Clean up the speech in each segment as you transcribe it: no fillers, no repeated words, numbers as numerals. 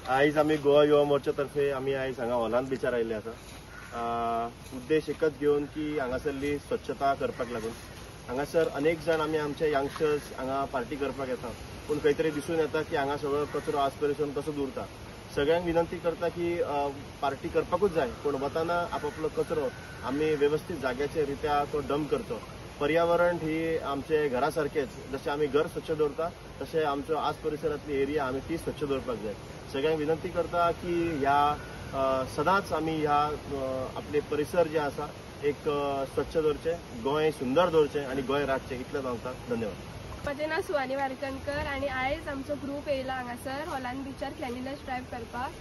आयज आमी गोवा युवा मोर्चा तर्फे आमी आयज हांगा हॉलांत बिचार आयिल्ले आसा। उद्देश एकच घेवन की हांगासरली स्वच्छता करपाक लागून हांगासर अनेक जण आमी आमचे यंगस्टर्स हांगा पार्टी करपाक येता, पूण खंय तरी दिसून येता की हांगा सगळो कचरो आज परेन तसोच उरता। सगळ्यांक विनंती करता की पार्टी करपाकूच जाय, पूण वताना आपापलो कचरो आमी व्यवस्थित जाग्याचे रित्या तो डंप करचो। पर्यावरण ही आमचे घरासारखेच, जशें आमी घर स्वच्छ दवरता तशें आमचो आज परिसरातली एरिया आमी ती स्वच्छ दवरपाक जाय। सगळ्यांक विनंती करता की ह्या सदांच आमी ह्या आपले परिसर जे आसा एक स्वच्छ दवरचे, गोंय सुंदर दवरचें आणि गोंय राखचें, इतलेंच सांगता। धन्यवाद। म्हजें नांव सुवानी वारकणकर आणि आयज आमचो ग्रुप येयला हांगासर हॉलांत बिचार क्लिनलीनेस ड्रायव्ह करपाक।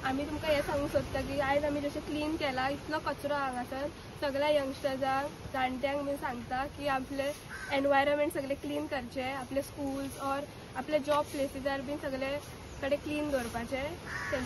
आमी तुमकां हें सांगूंक सोदता की आयज आमी जशें क्लीन केला, इतलो कचरो हांगासर सगळ्या यंगस्टर्सांक जाणट्यांक बी सांगता की आपले एनवायरमेंट सगळे क्लीन करचे, आपले स्कूल्स और आपले जॉब प्लेसीसार बीन सगळे कडेन क्लीन दवरपाचें।